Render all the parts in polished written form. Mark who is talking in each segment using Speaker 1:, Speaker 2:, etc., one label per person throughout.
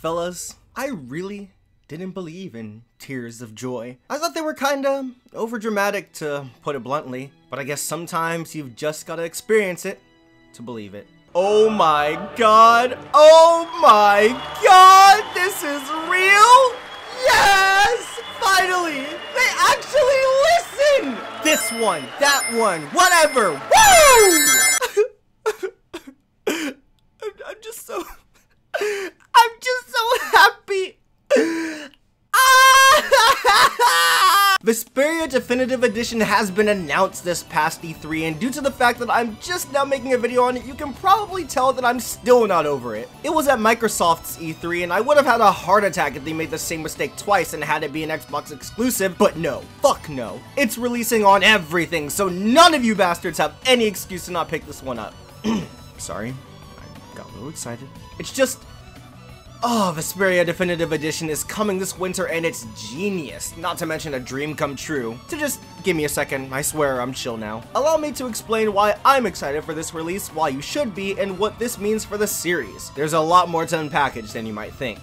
Speaker 1: fellas, I really didn't believe in tears of joy. I thought they were kinda overdramatic, to put it bluntly, but I guess sometimes you've just gotta experience it to believe it. Oh my god! Oh my god! This is real? Yes! Finally! They actually listen! This one, that one, whatever! Woo! I'm just so happy! Vesperia Definitive Edition has been announced this past E3, and due to the fact that I'm just now making a video on it, you can probably tell that I'm still not over it. It was at Microsoft's E3, and I would have had a heart attack if they made the same mistake twice and had it be an Xbox exclusive, but no. Fuck no. It's releasing on everything, so none of you bastards have any excuse to not pick this one up. Sorry, I got a little excited. It's just... oh, Vesperia Definitive Edition is coming this winter and it's genius, not to mention a dream come true. So just give me a second, I swear I'm chill now. Allow me to explain why I'm excited for this release, why you should be, and what this means for the series. There's a lot more to unpackage than you might think.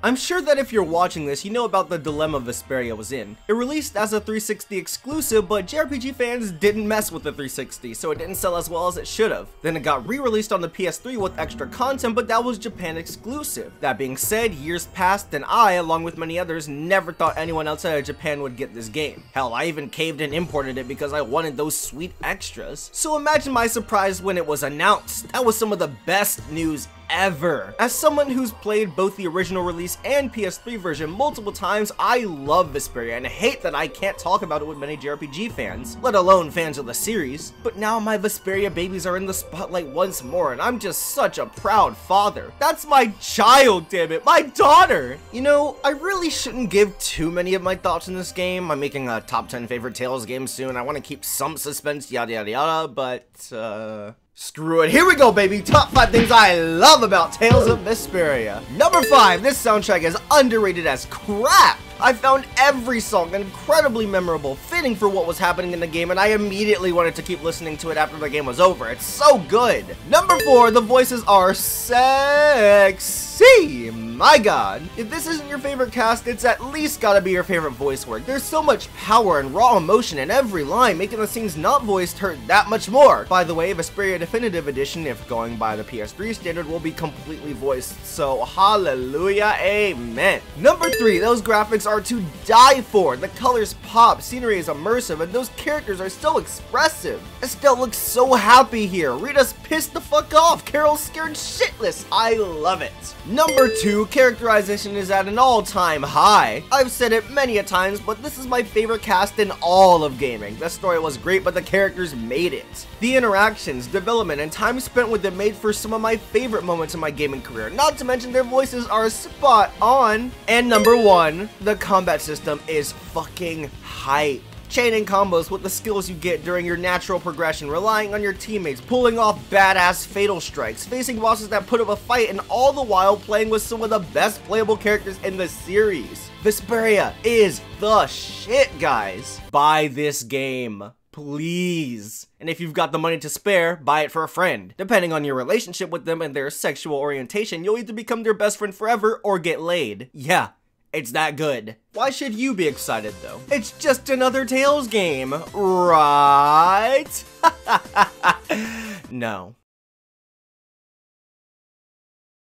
Speaker 1: I'm sure that if you're watching this, you know about the dilemma Vesperia was in. It released as a 360 exclusive, but JRPG fans didn't mess with the 360, so it didn't sell as well as it should have. Then it got re-released on the PS3 with extra content, but that was Japan exclusive. That being said, years passed, and I, along with many others, never thought anyone outside of Japan would get this game. Hell, I even caved and imported it because I wanted those sweet extras. So imagine my surprise when it was announced. That was some of the best news ever. As someone who's played both the original release and PS3 version multiple times, I love Vesperia and hate that I can't talk about it with many JRPG fans, let alone fans of the series. But now my Vesperia babies are in the spotlight once more, and I'm just such a proud father. That's my child, damn it, my daughter! You know, I really shouldn't give too many of my thoughts in this game. I'm making a top 10 favorite Tales game soon. I want to keep some suspense, yada yada yada, but screw it, here we go baby! Top 5 things I love about Tales of Vesperia. Number 5, this soundtrack is underrated as crap! I found every song incredibly memorable, fitting for what was happening in the game, and I immediately wanted to keep listening to it after the game was over. It's so good! Number 4, the voices are sexy! My god. If this isn't your favorite cast, it's at least gotta be your favorite voice work. There's so much power and raw emotion in every line, making the scenes not voiced hurt that much more. By the way, Vesperia Definitive Edition, if going by the PS3 standard, will be completely voiced, so hallelujah, amen. Number 3, those graphics are to die for. The colors pop, scenery is immersive, and those characters are so expressive. Estelle looks so happy here. Rita's pissed the fuck off. Carol's scared shitless. I love it. Number 2, characterization is at an all-time high. I've said it many a times, but this is my favorite cast in all of gaming. The story was great, but the characters made it. The interactions, development, and time spent with them made for some of my favorite moments in my gaming career. Not to mention their voices are spot on. And number 1, the combat system is fucking hype. Chaining combos with the skills you get during your natural progression, relying on your teammates, pulling off badass fatal strikes, facing bosses that put up a fight, and all the while playing with some of the best playable characters in the series. Vesperia is the shit, guys. Buy this game, please. And if you've got the money to spare, buy it for a friend. Depending on your relationship with them and their sexual orientation, you'll either become their best friend forever or get laid. Yeah. It's that good. Why should you be excited though? It's just another Tales game, right? No.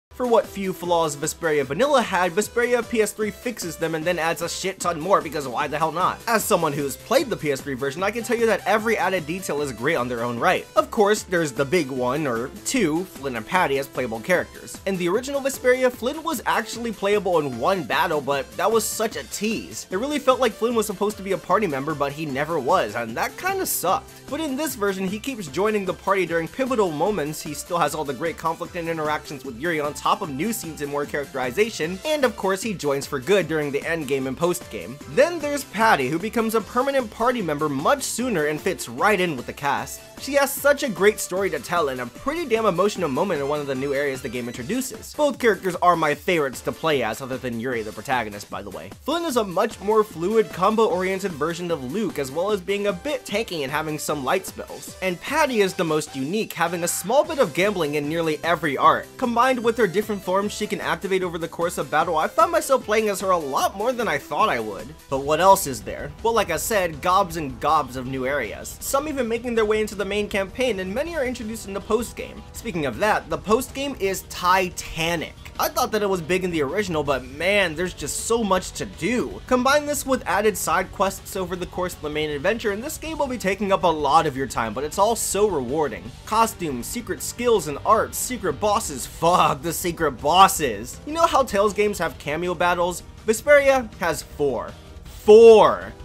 Speaker 1: For what few flaws Vesperia Vanilla had, Vesperia PS3 fixes them and then adds a shit ton more, because why the hell not? As someone who's played the PS3 version, I can tell you that every added detail is great on their own right. Of course, there's the big one, or two, Flynn and Patty as playable characters. In the original Vesperia, Flynn was actually playable in one battle, but that was such a tease. It really felt like Flynn was supposed to be a party member, but he never was, and that kinda sucked. But in this version, he keeps joining the party during pivotal moments. He still has all the great conflict and interactions with Yuri on top of new scenes and more characterization, and of course he joins for good during the endgame and postgame. Then there's Patty, who becomes a permanent party member much sooner and fits right in with the cast. She has such a great story to tell and a pretty damn emotional moment in one of the new areas the game introduces. Both characters are my favorites to play as, other than Yuri, the protagonist, by the way. Flynn is a much more fluid, combo-oriented version of Luke, as well as being a bit tanky and having some light spells. And Patty is the most unique, having a small bit of gambling in nearly every art. Combined with her different forms she can activate over the course of battle, I found myself playing as her a lot more than I thought I would. But what else is there? Well, like I said, gobs and gobs of new areas. Some even making their way into the main campaign, and many are introduced in the post-game. Speaking of that, the post-game is titanic. I thought that it was big in the original, but man, there's just so much to do. Combine this with added side quests over the course of the main adventure, and this game will be taking up a lot of your time, but it's all so rewarding. Costumes, secret skills and art, secret bosses, fuck the secret bosses. You know how Tales games have cameo battles? Vesperia has 4.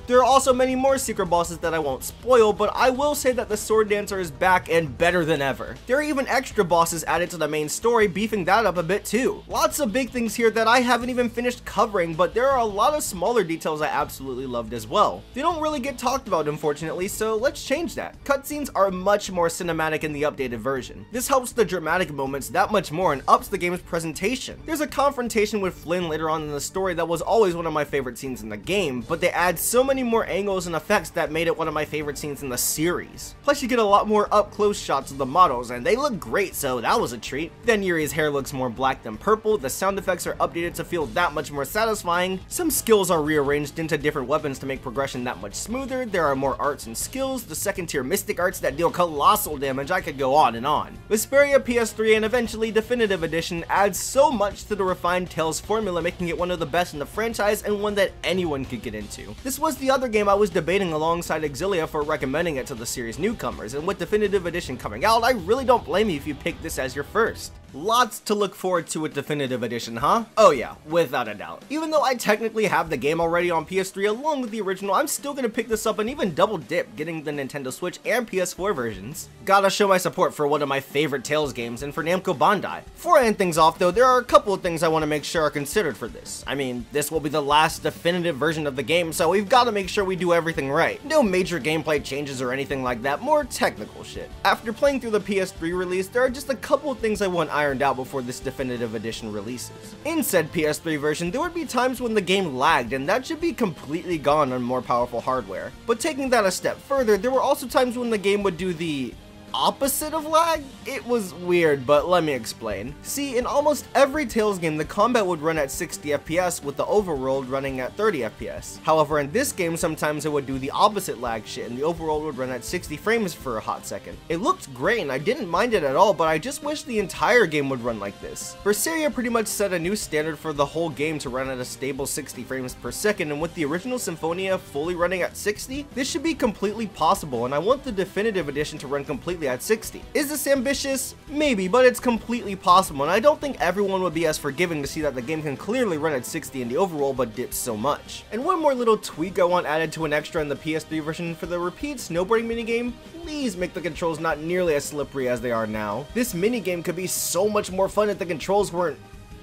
Speaker 1: There are also many more secret bosses that I won't spoil, but I will say that the Sword Dancer is back and better than ever. There are even extra bosses added to the main story, beefing that up a bit too. Lots of big things here that I haven't even finished covering, but there are a lot of smaller details I absolutely loved as well. They don't really get talked about, unfortunately, so let's change that. Cutscenes are much more cinematic in the updated version. This helps the dramatic moments that much more and ups the game's presentation. There's a confrontation with Flynn later on in the story that was always one of my favorite scenes in the game, but they add so many more angles and effects that made it one of my favorite scenes in the series. Plus you get a lot more up close shots of the models and they look great, so that was a treat. Then Yuri's hair looks more black than purple, the sound effects are updated to feel that much more satisfying, some skills are rearranged into different weapons to make progression that much smoother, there are more arts and skills, the second tier mystic arts that deal colossal damage, I could go on and on. Vesperia PS3 and eventually Definitive Edition adds so much to the refined Tales formula, making it one of the best in the franchise and one that anyone could get into. This was the other game I was debating alongside Exilia for recommending it to the series newcomers, and with Definitive Edition coming out, I really don't blame you if you pick this as your first. Lots to look forward to with Definitive Edition, huh? Oh yeah, without a doubt. Even though I technically have the game already on PS3 along with the original, I'm still gonna pick this up and even double dip, getting the Nintendo Switch and PS4 versions. Gotta show my support for one of my favorite Tales games and for Namco Bandai. Before I end things off though, there are a couple of things I want to make sure are considered for this. I mean, this will be the last definitive version of the game, so we've got to make sure we do everything right. No major gameplay changes or anything like that, more technical shit. After playing through the PS3 release, there are just a couple of things I want ironed out before this Definitive Edition releases. In said PS3 version, there would be times when the game lagged, and that should be completely gone on more powerful hardware. But taking that a step further, there were also times when the game would do the opposite of lag? It was weird, but let me explain. See, in almost every Tales game, the combat would run at 60 FPS with the overworld running at 30 FPS. However, in this game, sometimes it would do the opposite lag shit and the overworld would run at 60 frames for a hot second. It looked great and I didn't mind it at all, but I just wish the entire game would run like this. Vesperia pretty much set a new standard for the whole game to run at a stable 60 frames per second, and with the original Symphonia fully running at 60, this should be completely possible, and I want the Definitive Edition to run completely at 60. Is this ambitious? Maybe, but it's completely possible, and I don't think everyone would be as forgiving to see that the game can clearly run at 60 in the overall but dips so much. And one more little tweak I want added to an extra in the PS3 version: for the repeat snowboarding minigame, please make the controls not nearly as slippery as they are now. This minigame could be so much more fun if the controls weren't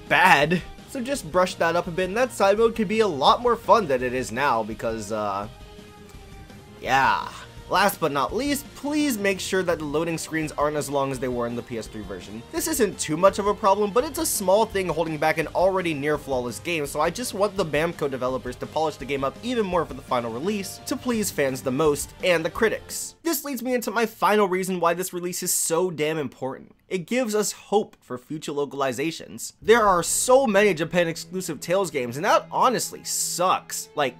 Speaker 1: bad. So just brush that up a bit, and that side mode could be a lot more fun than it is now because, yeah. Last but not least, please make sure that the loading screens aren't as long as they were in the PS3 version. This isn't too much of a problem, but it's a small thing holding back an already near flawless game, so I just want the Bamco developers to polish the game up even more for the final release to please fans the most and the critics. This leads me into my final reason why this release is so damn important. It gives us hope for future localizations. There are so many Japan exclusive Tales games, and that honestly sucks. Like,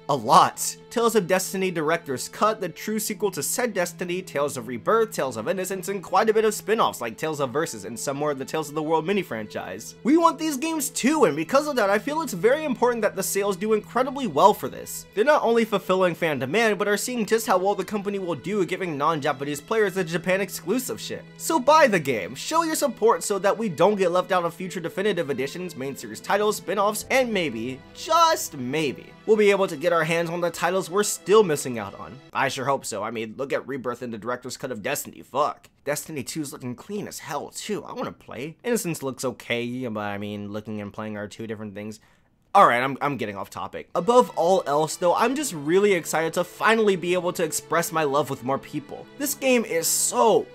Speaker 1: a lot. Tales of Destiny Director's Cut, the true sequel to said Destiny, Tales of Rebirth, Tales of Innocence, and quite a bit of spin-offs like Tales of Versus and some more of the Tales of the World mini-franchise. We want these games too, and because of that, I feel it's very important that the sales do incredibly well for this. They're not only fulfilling fan demand, but are seeing just how well the company will do giving non-Japanese players the Japan exclusive shit. So buy the game, show your support so that we don't get left out of future Definitive Editions, main series titles, spin-offs, and maybe, just maybe, we'll be able to get our hands on the titles we're still missing out on. I sure hope so. I mean, look at Rebirth and the director's cut of Destiny, fuck. Destiny 2's looking clean as hell too, I wanna play. Innocence looks okay, but I mean, looking and playing are two different things. Alright, I'm getting off topic. Above all else though, I'm just really excited to finally be able to express my love with more people. This game is so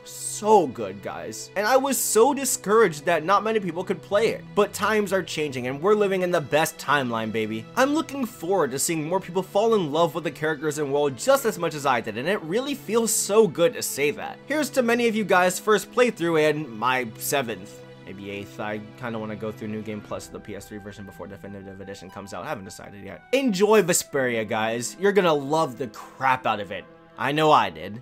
Speaker 1: good, guys. And I was so discouraged that not many people could play it. But times are changing and we're living in the best timeline, baby. I'm looking forward to seeing more people fall in love with the characters and world just as much as I did, and it really feels so good to say that. Here's to many of you guys' first playthrough and my 7th. Maybe 8th. I kind of want to go through New Game Plus, the PS3 version, before Definitive Edition comes out. I haven't decided yet. Enjoy Vesperia, guys. You're gonna love the crap out of it. I know I did.